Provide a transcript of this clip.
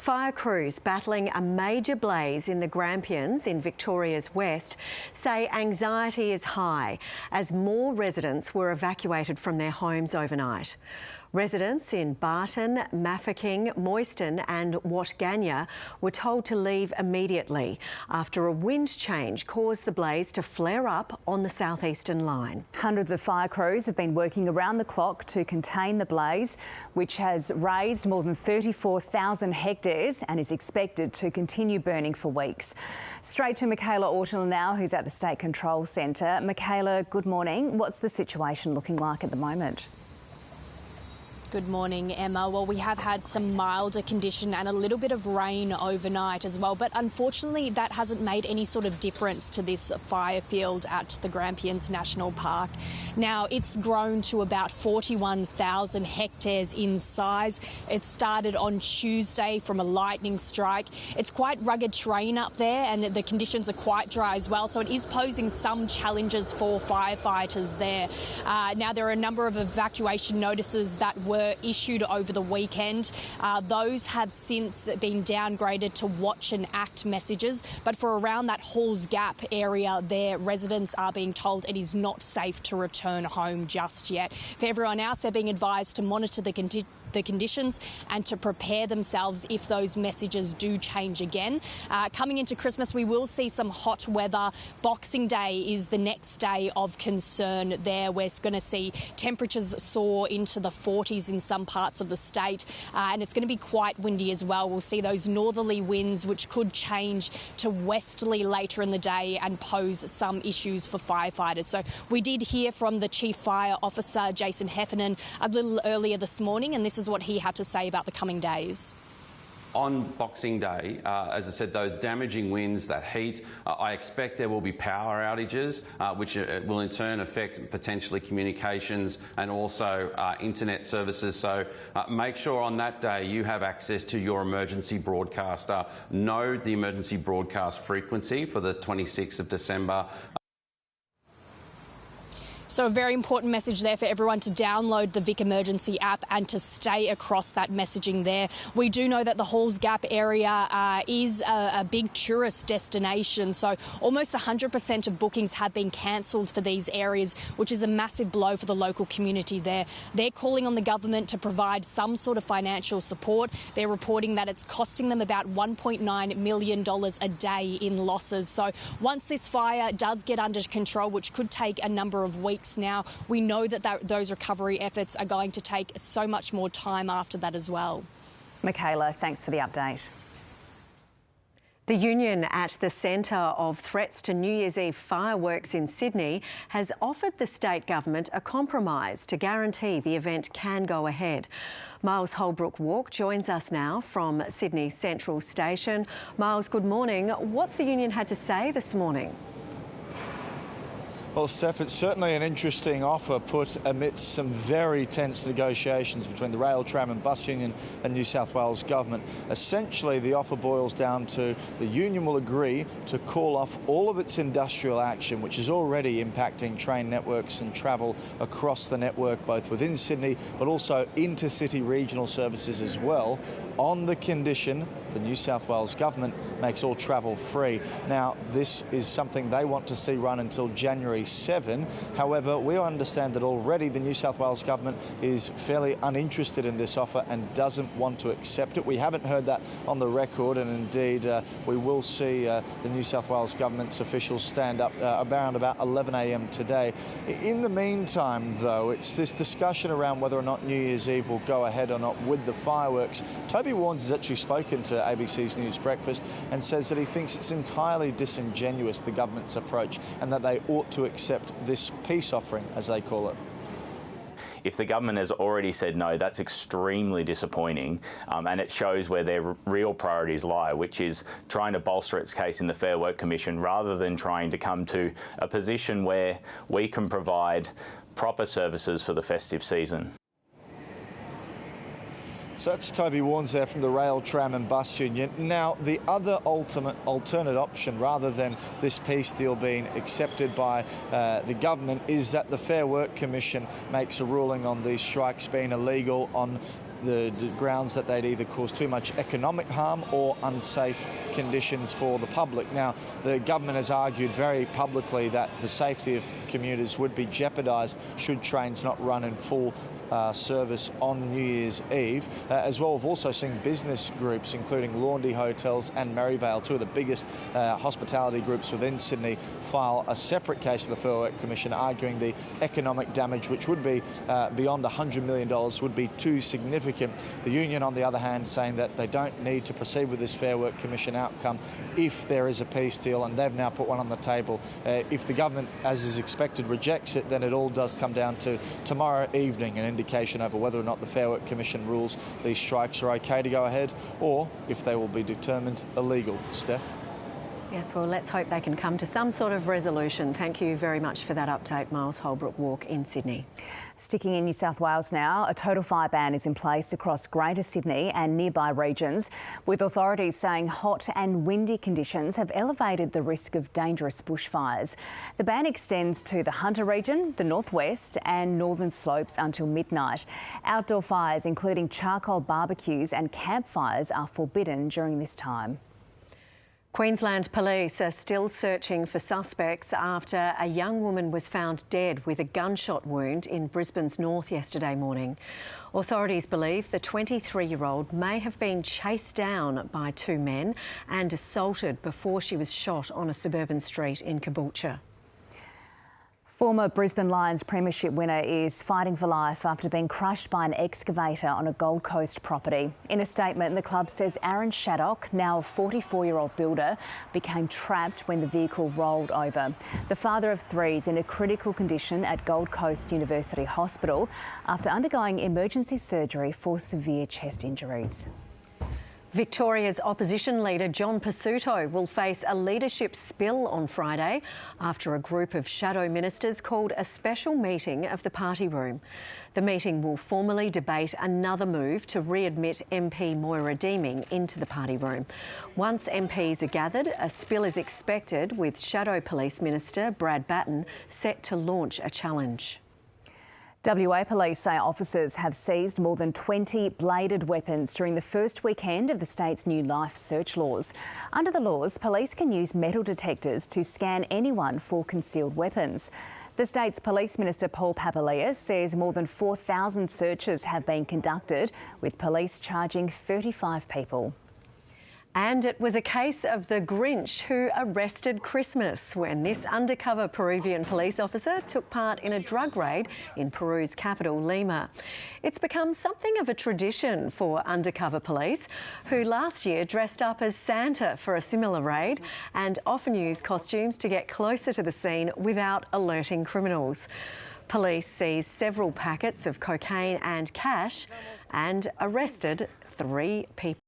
Fire crews battling a major blaze in the Grampians in Victoria's west say anxiety is high as more residents were evacuated from their homes overnight. Residents in Barton, Mafeking, Moyston and Watganya were told to leave immediately after a wind change caused the blaze to flare up on the southeastern line. Hundreds of fire crews have been working around the clock to contain the blaze, which has razed more than 34,000 hectares and is expected to continue burning for weeks. Straight to Mikaela Ortolan now, who's at the State Control Centre. Mikaela, good morning. What's the situation looking like at the moment? Good morning, Emma. Well, we have had some milder condition and a little bit of rain overnight as well, but unfortunately that hasn't made any sort of difference to this fire field at the Grampians National Park. Now, it's grown to about 41,000 hectares in size. It started on Tuesday from a lightning strike. It's quite rugged terrain up there and the conditions are quite dry as well, so it is posing some challenges for firefighters there. Now, there are a number of evacuation notices that were issued over the weekend. Those have since been downgraded to watch and act messages, but for around that Halls Gap area there, residents are being told it is not safe to return home just yet. For everyone else, they're being advised to monitor the conditions and to prepare themselves if those messages do change again. Coming into Christmas, we will see some hot weather. Boxing Day is the next day of concern there. We're going to see temperatures soar into the 40s in some parts of the state, and it's going to be quite windy as well. We'll see those northerly winds which could change to westerly later in the day and pose some issues for firefighters. So we did hear from the Chief Fire Officer, Jason Heffernan, a little earlier this morning, and this is what he had to say about the coming days. On Boxing Day, as I said, those damaging winds, that heat, I expect there will be power outages, which will in turn affect potentially communications and also internet services. So make sure on that day you have access to your emergency broadcaster. Know the emergency broadcast frequency for the 26th of December. So a very important message there for everyone to download the Vic Emergency app and to stay across that messaging there. We do know that the Halls Gap area is a big tourist destination, so almost 100% of bookings have been cancelled for these areas, which is a massive blow for the local community there. They're calling on the government to provide some sort of financial support. They're reporting that it's costing them about $1.9 million a day in losses. So once this fire does get under control, which could take a number of weeks now, we know that those recovery efforts are going to take so much more time after that as well. Mikaela, thanks for the update. The union at the centre of threats to New Year's Eve fireworks in Sydney has offered the state government a compromise to guarantee the event can go ahead. Miles Holbrook-Walk joins us now from Sydney Central Station. Miles, good morning. What's the union had to say this morning? Well, Steph, it's certainly an interesting offer put amidst some very tense negotiations between the Rail, Tram and Bus Union and New South Wales Government. Essentially, the offer boils down to the union will agree to call off all of its industrial action, which is already impacting train networks and travel across the network, both within Sydney but also intercity regional services as well, on the condition the New South Wales Government makes all travel free. Now, this is something they want to see run until January 7. However, we understand that already the New South Wales Government is fairly uninterested in this offer and doesn't want to accept it. We haven't heard that on the record, and indeed we will see the New South Wales Government's officials stand up around about 11 a.m. today. In the meantime, though, it's this discussion around whether or not New Year's Eve will go ahead or not with the fireworks. Toby Warnes has actually spoken to ABC's News Breakfast and says that he thinks it's entirely disingenuous, the government's approach, and that they ought to accept this peace offering, as they call it. If the government has already said no, that's extremely disappointing, and it shows where their real priorities lie, which is trying to bolster its case in the Fair Work Commission rather than trying to come to a position where we can provide proper services for the festive season. So that's Toby Warnes there from the Rail, Tram and Bus Union. Now, the other alternate option, rather than this peace deal being accepted by the government, is that the Fair Work Commission makes a ruling on these strikes being illegal on the grounds that they'd either cause too much economic harm or unsafe conditions for the public. Now, the government has argued very publicly that the safety of commuters would be jeopardised should trains not run in full service on New Year's Eve. As well, we've also seen business groups, including Laundy Hotels and Merivale, two of the biggest hospitality groups within Sydney, file a separate case to the Fair Work Commission, arguing the economic damage, which would be beyond $100 million, would be too significant. The union, on the other hand, saying that they don't need to proceed with this Fair Work Commission outcome if there is a peace deal, and they've now put one on the table. If the government, as is expected, rejects it, then it all does come down to tomorrow evening, an indication over whether or not the Fair Work Commission rules these strikes are okay to go ahead, or if they will be determined illegal. Steph? Yes, well, let's hope they can come to some sort of resolution. Thank you very much for that update, Miles Holbrook Walk in Sydney. Sticking in New South Wales now, a total fire ban is in place across Greater Sydney and nearby regions, with authorities saying hot and windy conditions have elevated the risk of dangerous bushfires. The ban extends to the Hunter region, the northwest and northern slopes until midnight. Outdoor fires, including charcoal barbecues and campfires, are forbidden during this time. Queensland police are still searching for suspects after a young woman was found dead with a gunshot wound in Brisbane's north yesterday morning. Authorities believe the 23-year-old may have been chased down by two men and assaulted before she was shot on a suburban street in Caboolture. Former Brisbane Lions premiership winner is fighting for life after being crushed by an excavator on a Gold Coast property. In a statement, the club says Aaron Shaddock, now a 44-year-old builder, became trapped when the vehicle rolled over. The father of three is in a critical condition at Gold Coast University Hospital after undergoing emergency surgery for severe chest injuries. Victoria's opposition leader John Pesutto will face a leadership spill on Friday after a group of shadow ministers called a special meeting of the party room. The meeting will formally debate another move to readmit MP Moira Deeming into the party room. Once MPs are gathered, a spill is expected, with Shadow Police Minister Brad Batten set to launch a challenge. WA police say officers have seized more than 20 bladed weapons during the first weekend of the state's new life search laws. Under the laws, police can use metal detectors to scan anyone for concealed weapons. The state's Police Minister Paul Papalias says more than 4,000 searches have been conducted, with police charging 35 people. And it was a case of the Grinch who arrested Christmas when this undercover Peruvian police officer took part in a drug raid in Peru's capital, Lima. It's become something of a tradition for undercover police, who last year dressed up as Santa for a similar raid and often use costumes to get closer to the scene without alerting criminals. Police seized several packets of cocaine and cash and arrested 3 people.